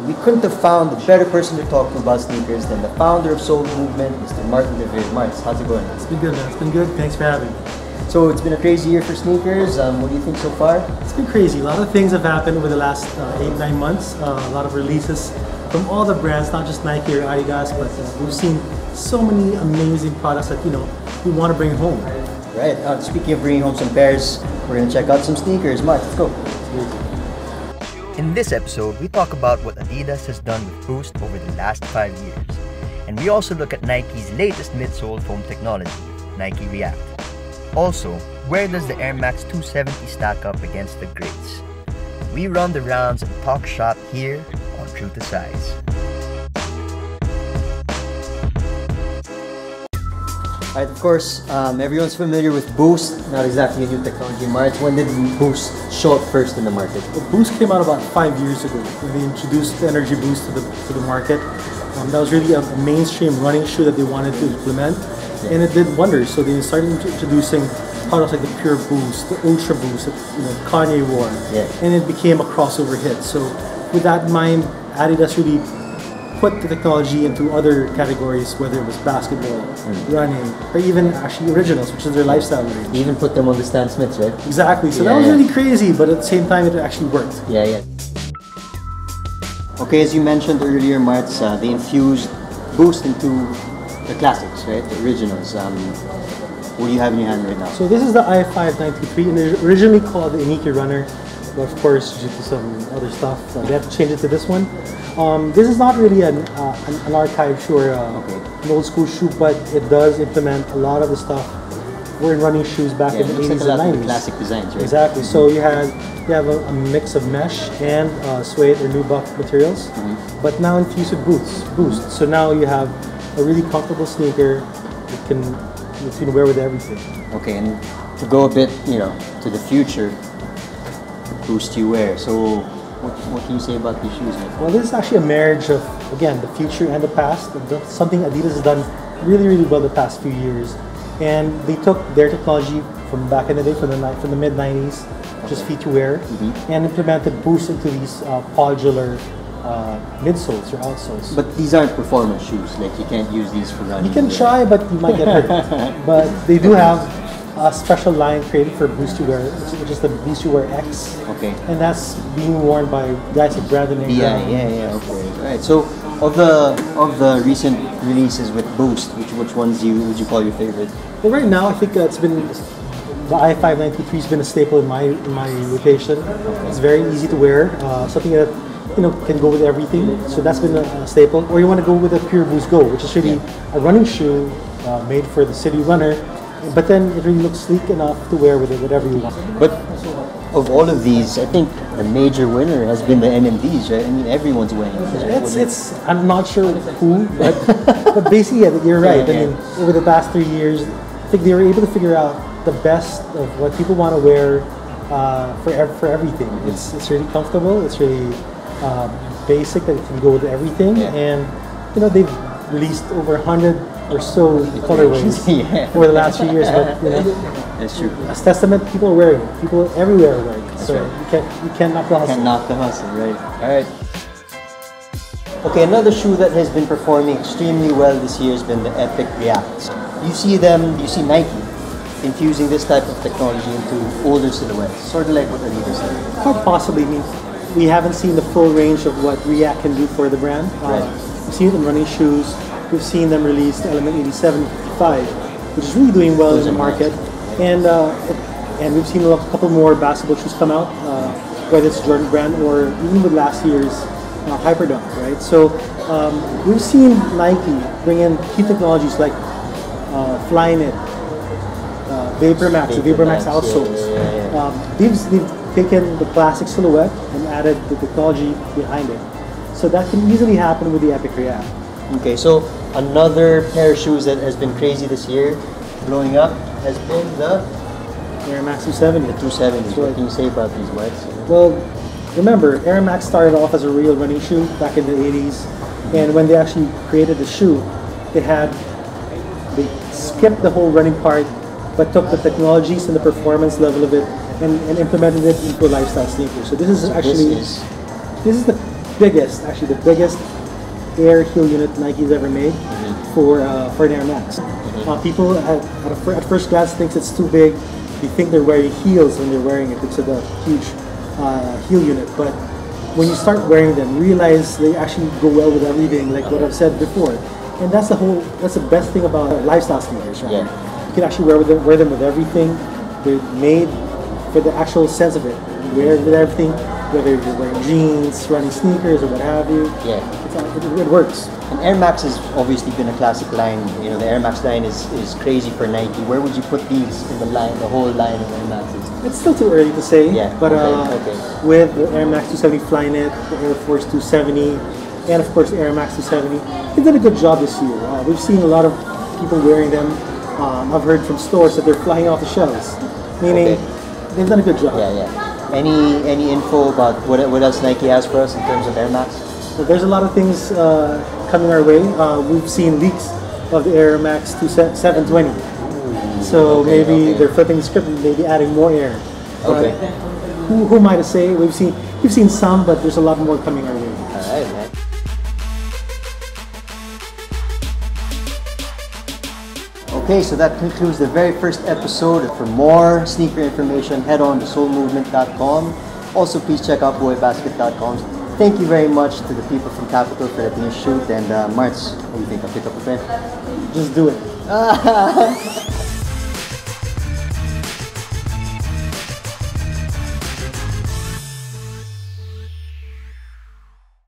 We couldn't have found a better person to talk to about sneakers than the founder of Soul Movement, Mr. Martin de Veers. Martin, how's it going? It's been good, man. It's been good. Thanks for having me. So it's been a crazy year for sneakers. What do you think so far? It's been crazy. A lot of things have happened over the last 8-9 months. A lot of releases from all the brands, not just Nike or Adidas, but we've seen so many amazing products that we want to bring home. Right. Speaking of bringing home some pairs, we're gonna check out some sneakers. Martin, let's go. In this episode, we talk about what Adidas has done with Boost over the last 5 years. And we also look at Nike's latest midsole foam technology, Nike React. Also, where does the Air Max 270 stack up against the greats? We run the rounds and talk shop here on True to Size. Alright, of course, everyone's familiar with Boost. Not exactly a new technology, March. When did Boost show up first in the market? Well, Boost came out about 5 years ago when they introduced the Energy Boost to the market. That was really a mainstream running shoe that they wanted to implement, and it did wonders. So they started introducing products like the Pure Boost, the Ultra Boost that Kanye wore, and it became a crossover hit. So with that in mind, Adidas really put the technology into other categories, whether it was basketball, running, or even actually Originals, which is their lifestyle range. They even put them on the Stan Smiths, right? Exactly. So that was really crazy, but at the same time, it actually worked. Yeah. Okay, as you mentioned earlier, Martz, they infused Boost into the classics, right? The Originals. What do you have in your hand right now? So this is the i593, and it's originally called the Iniki Runner, but of course, due to some other stuff, they had to change it to this one. This is not really an archive shoe or an old school shoe, but it does implement a lot of the stuff were in running shoes back in the 80s and 90s. Classic designs, right? Exactly. So you have a mix of mesh and suede or nubuck materials, but now infused with Boost. So now you have a really comfortable sneaker that you can wear with everything. Okay, and to go a bit, to the future, Boost you wear. So what can you say about these shoes, man? Well, this is actually a marriage of, again, the future and the past. Something Adidas has done really, really well the past few years. And they took their technology from back in the day, from the mid-90s, just feet to wear, and implemented Boost into these podular midsoles or outsoles. But these aren't performance shoes. Like, you can't use these for running. You can try, but you might get hurt. But they do have a special line created for Boost to wear, which is the Boost to wear X. Okay. And that's being worn by guys like Brandon Ingram. Yeah. Okay. All right. So, of the recent releases with Boost, which ones would you call your favorite? Well, right now I think it's been the i593 has been a staple in my rotation. It's very easy to wear, something that can go with everything. So that's been a staple. Or you want to go with the Pure Boost Go, which is really a running shoe made for the city runner, but then it really looks sleek enough to wear with it whatever you want. But of all of these, I think the major winner has been the NMDs, right? I mean, everyone's wearing it. It's I'm not sure who, but basically, you're right. I mean, over the past 3 years, I think they were able to figure out the best of what people want to wear for everything. It's really comfortable. It's really basic that it can go with everything, and they've released over 100 or so colorways over the last few years. But that's true. As testament, people are wearing it. People everywhere are wearing it. That's so right. you can't knock the hustle. Can't knock the hustle, right? All right. Okay, another shoe that has been performing extremely well this year has been the Epic React. You see Nike infusing this type of technology into older silhouettes, sort of like what Adidas did. Quite possibly. I mean, we haven't seen the full range of what React can do for the brand. We've seen it in running shoes. We've seen them release the Element 87, 55, which is really doing well in the market. And we've seen a couple more basketball shoes come out, whether it's Jordan Brand or even with last year's Hyperdunk, right? So we've seen Nike bring in key technologies like Flyknit, VaporMax, the VaporMax outsoles. They've taken the classic silhouette and added the technology behind it. So that can easily happen with the Epic React. Okay, so another pair of shoes that has been crazy this year, blowing up, has been the Air Max 270. The 270. What can you say about these, Marks? Well, remember, Air Max started off as a real running shoe back in the 80s, and when they actually created the shoe, they skipped the whole running part, but took the technologies and the performance level of it and implemented it into a lifestyle sneaker. So this is actually this is the biggest, actually the biggest air heel unit Nike's ever made for an Air Max. People at first glance thinks it's too big. They think they're wearing heels when they're wearing it because of the huge heel unit. But when you start wearing them, you realize they actually go well with everything, like what I've said before. And that's the best thing about lifestyle sneakers, right? Yeah. You can actually wear them with everything. They're made for the actual sense of it. You wear it with everything, whether you're wearing jeans, running sneakers, or what have you. Yeah. It works. And Air Max has obviously been a classic line. You know, the Air Max line is crazy for Nike. Where would you put these in the line, the whole line of Air Maxes? It's still too early to say, but okay. with the Air Max 270 Flyknit, the Air Force 270, and of course the Air Max 270, they've done a good job this year. We've seen a lot of people wearing them. I've heard from stores that they're flying off the shelves, meaning they've done a good job. Yeah, yeah. Any info about what else Nike has for us in terms of Air Max? So there's a lot of things coming our way. We've seen leaks of the Air Max 720. So maybe they're flipping the script and maybe adding more air. But who am I to say? We've seen some, but there's a lot more coming our way. Alright, man. Okay, so that concludes the very first episode. For more sneaker information, head on to soulmovement.com. Also, please check out boybasket.com. Thank you very much to the people from Capital for letting us shoot. And Marts, what do you think? I'll pick up a pen? Just do it.